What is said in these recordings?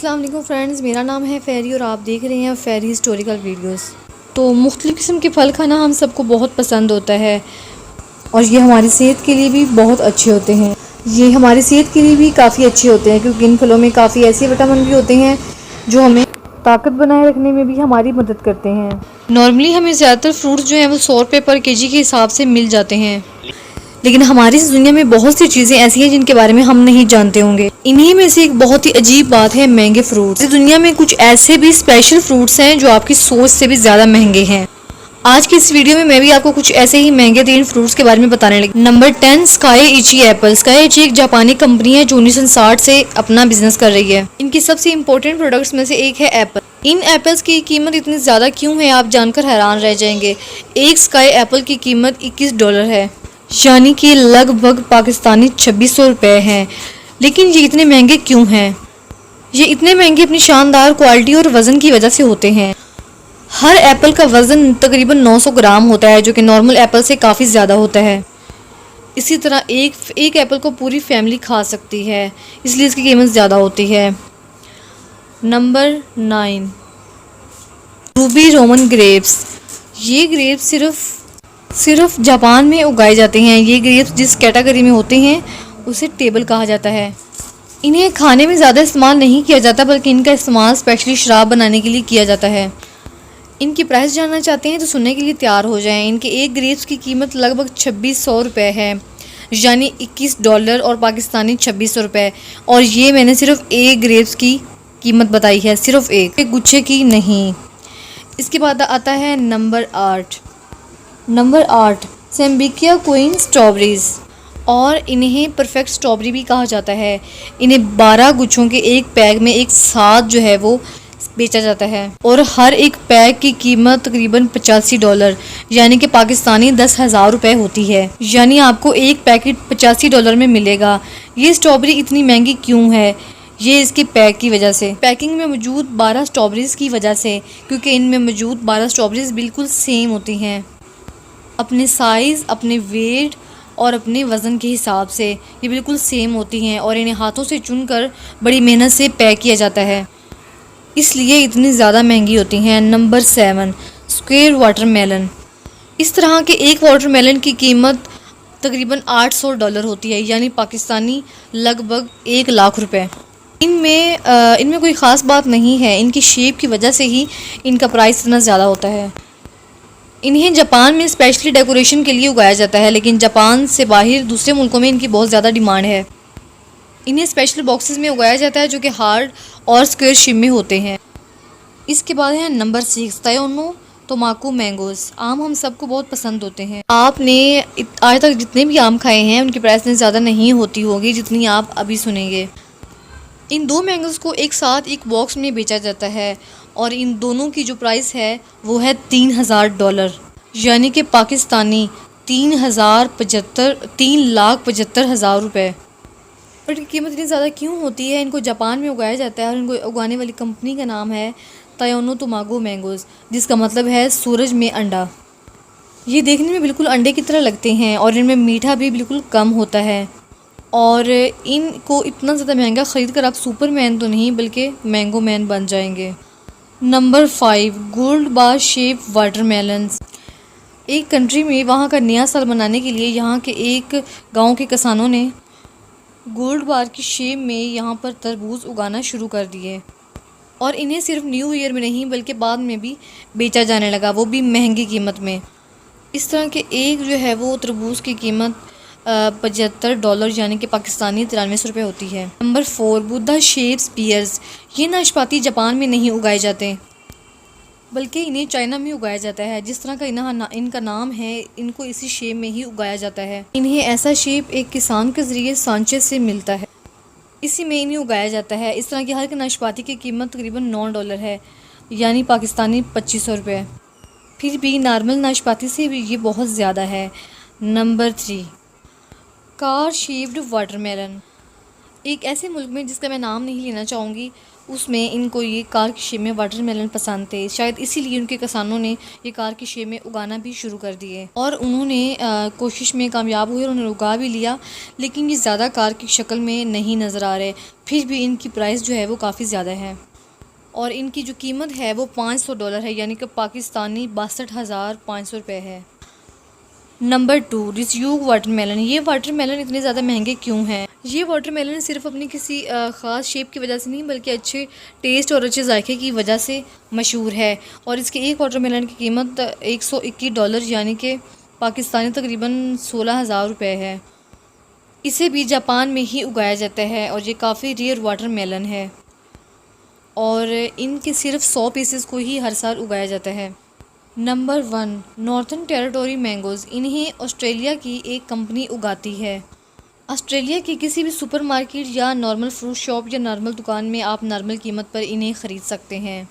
अस्सलाम वालेकुम फ्रेंड्स, मेरा नाम है फेरी और आप देख रहे हैं फेरी हिस्टोरिकल वीडियोस। तो मुख्तलिफ़ किस्म के फल खाना हम सबको बहुत पसंद होता है और ये हमारी सेहत के लिए भी बहुत अच्छे होते हैं। ये हमारी सेहत के लिए भी काफ़ी अच्छे होते हैं क्योंकि इन फलों में काफ़ी ऐसे विटामिन भी होते हैं जो हमें ताकत बनाए रखने में भी हमारी मदद करते हैं। नॉर्मली हमें ज़्यादातर फ्रूट्स जो हैं वो 100 रुपये पर केजी के हिसाब से मिल जाते हैं, लेकिन हमारी इस दुनिया में बहुत सी चीज़ें ऐसी हैं जिनके बारे में हम नहीं जानते होंगे। इन्हीं में से एक बहुत ही अजीब बात है महंगे फ्रूट्स। इस दुनिया में कुछ ऐसे भी स्पेशल फ्रूट्स हैं जो आपकी सोच से भी ज़्यादा महंगे हैं। आज की इस वीडियो में मैं भी आपको कुछ ऐसे ही महंगे 3 फ्रूट्स के बारे में बताने लगी। Number 10, Sekai Ichi apple. Sekai Ichi एक जापानी कंपनी है जो 1960 से अपना बिजनेस कर रही है। इनकी सबसे इम्पोर्टेंट प्रोडक्ट्स में से एक है एप्पल। इन एप्पल्स की कीमत इतनी ज़्यादा क्यों है आप जानकर हैरान रह जाएंगे। एक स्काई एप्पल की कीमत $21 है, यानी कि लगभग पाकिस्तानी 2600 रुपये हैं। लेकिन ये इतने महंगे क्यों हैं? ये इतने महंगे अपनी शानदार क्वालिटी और वज़न की वजह से होते हैं। हर एप्पल का वज़न तकरीबन 900 ग्राम होता है, जो कि नॉर्मल एप्पल से काफ़ी ज़्यादा होता है। इसी तरह एक एप्पल को पूरी फैमिली खा सकती है, इसलिए इसकी कीमत ज़्यादा होती है। Number 9, Ruby Roman grapes. ये ग्रेप्स सिर्फ जापान में उगाए जाते हैं। ये ग्रेप्स जिस कैटेगरी में होते हैं उसे टेबल कहा जाता है। इन्हें खाने में ज़्यादा इस्तेमाल नहीं किया जाता, बल्कि इनका इस्तेमाल स्पेशली शराब बनाने के लिए किया जाता है। इनकी प्राइस जानना चाहते हैं तो सुनने के लिए तैयार हो जाएं। इनके एक ग्रेप्स की कीमत लगभग 2600 रुपये है, यानी $21 और पाकिस्तानी 2600 रुपये। और ये मैंने सिर्फ एक ग्रेप्स की कीमत बताई है, सिर्फ एक गुच्छे की नहीं। इसके बाद आता है नंबर 8, सैम्बिकिया क्वीन स्ट्रॉबेरीज़, और इन्हें परफेक्ट स्ट्रॉबेरी भी कहा जाता है। इन्हें 12 गुच्छों के एक पैक में एक साथ जो है वो बेचा जाता है और हर एक पैक की कीमत तकरीबन $85, यानी कि पाकिस्तानी 10,000 रुपये होती है। यानी आपको एक पैकेट $85 में मिलेगा। ये स्ट्रॉबेरी इतनी महंगी क्यों है? ये इसके पैक की वजह से, पैकिंग में मौजूद 12 स्ट्रॉबेरीज़ की वजह से, क्योंकि इनमें मौजूद 12 स्ट्रॉबेरीज़ बिल्कुल सेम होती हैं अपने साइज़, अपने वेट और अपने वज़न के हिसाब से। ये बिल्कुल सेम होती हैं और इन्हें हाथों से चुनकर बड़ी मेहनत से पैक किया जाता है, इसलिए इतनी ज़्यादा महंगी होती हैं। Number 7, square watermelon. इस तरह के एक वाटरमेलन की कीमत तकरीबन $800 होती है, यानी पाकिस्तानी लगभग 1 लाख रुपए। इनमें कोई ख़ास बात नहीं है, इनकी शेप की वजह से ही इनका प्राइस इतना ज़्यादा होता है। इन्हें जापान में स्पेशली डेकोरेशन के लिए उगाया जाता है, लेकिन जापान से बाहर दूसरे मुल्कों में इनकी बहुत ज़्यादा डिमांड है। इन्हें स्पेशल बॉक्सेस में उगाया जाता है जो कि हार्ड और स्क्वायर शेप में होते हैं। इसके बाद है नंबर 6, तायोनो तोमाकू मैंगोज़। आम हम सबको बहुत पसंद होते हैं। आपने आज तक जितने भी आम खाए हैं उनकी प्राइस इतनी ज़्यादा नहीं होती होगी जितनी आप अभी सुनेंगे। इन 2 मैंगोज़ को एक साथ एक बॉक्स में बेचा जाता है और इन दोनों की जो प्राइस है वो है $3,000, यानी कि पाकिस्तानी 3,75,000 रुपये। और इनकी कीमत इतनी ज़्यादा क्यों होती है? इनको जापान में उगाया जाता है और इनको उगाने वाली कंपनी का नाम है तायोनो तोमाकू मैंगोज़, जिसका मतलब है सूरज में अंडा। ये देखने में बिल्कुल अंडे की तरह लगते हैं और इनमें मीठा भी बिल्कुल कम होता है। और इनको इतना ज़्यादा महंगा ख़रीद कर आप सुपरमैन तो नहीं बल्कि मैंगो मैन बन जाएंगे। नंबर 5, गोल्ड बार शेप वाटरमेलन्स। एक कंट्री में वहाँ का नया साल मनाने के लिए यहाँ के एक गांव के किसानों ने गोल्ड बार की शेप में यहाँ पर तरबूज उगाना शुरू कर दिए और इन्हें सिर्फ न्यू ईयर में नहीं बल्कि बाद में भी बेचा जाने लगा, वो भी महंगी कीमत में। इस तरह के एक जो है वो तरबूज की कीमत $75, यानी कि पाकिस्तानी 9300 रुपये होती है। Number 4, Buddha shapes pears. ये नाशपाती जापान में नहीं उगाए जाते बल्कि इन्हें चाइना में उगाया जाता है। जिस तरह का इनका नाम है, इनको इसी शेप में ही उगाया जाता है। इन्हें ऐसा शेप एक किसान के ज़रिए सांचे से मिलता है, इसी में इन्हें उगाया जाता है। इस तरह की हर एक नाशपाती की कीमत तकरीबन $9 है, यानी पाकिस्तानी 2500 रुपये। फिर भी नॉर्मल नाशपाती से भी ये बहुत ज़्यादा है। Number 3, car shaped watermelon. एक ऐसे मुल्क में जिसका मैं नाम नहीं लेना चाहूँगी, उसमें इनको ये कार की शेप में वाटरमेलन पसंद थे। शायद इसीलिए उनके किसानों ने ये कार की शेप में उगाना भी शुरू कर दिए और उन्होंने कोशिश में कामयाब हुए और उन्होंने उगा भी लिया, लेकिन ये ज़्यादा कार की शक्ल में नहीं नज़र आ रहे। फिर भी इनकी प्राइस जो है वो काफ़ी ज़्यादा है और इनकी जो कीमत है वो $500 है, यानी कि पाकिस्तानी 62,500 रुपये है। नंबर 2, रिज्यूग वाटरमेलन। ये वाटरमेलन इतने ज़्यादा महंगे क्यों हैं? ये वाटरमेलन सिर्फ अपनी किसी ख़ास शेप की वजह से नहीं, बल्कि अच्छे टेस्ट और अच्छे जायके की वजह से मशहूर है और इसके एक वाटरमेलन की कीमत $121, यानी कि पाकिस्तानी तकरीबन 16,000 रुपये है। इसे भी जापान में ही उगाया जाता है और ये काफ़ी रेयर वाटरमेलन है और इनके सिर्फ 100 पीसेस को ही हर साल उगाया जाता है। Number 1, northern territory mangoes. इन्हें ऑस्ट्रेलिया की एक कंपनी उगाती है। ऑस्ट्रेलिया की किसी भी सुपरमार्केट या नॉर्मल फ्रूट शॉप या नॉर्मल दुकान में आप नॉर्मल कीमत पर इन्हें ख़रीद सकते हैं।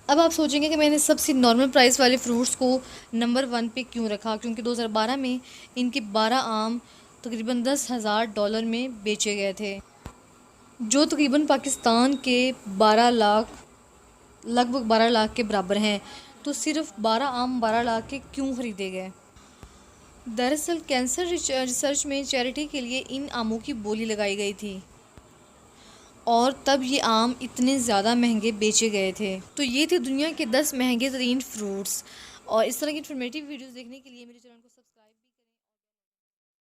अब आप सोचेंगे कि मैंने सबसे नॉर्मल प्राइस वाले फ्रूट्स को नंबर 1 पे क्यों रखा, क्योंकि 2012 में इनके 12 आम तकरीबन $10,000 में बेचे गए थे, जो तकरीबन पाकिस्तान के 12 लाख लगभग 12 लाख के बराबर हैं। तो सिर्फ 12 आम 12 लाख के क्यों ख़रीदे गए? दरअसल कैंसर रिसर्च में चैरिटी के लिए इन आमों की बोली लगाई गई थी और तब ये आम इतने ज़्यादा महंगे बेचे गए थे। तो ये थे दुनिया के 10 महंगे तरीन फ्रूट्स और इस तरह की इन्फॉर्मेटिव वीडियोस देखने के लिए मेरे चैनल को सब्सक्राइब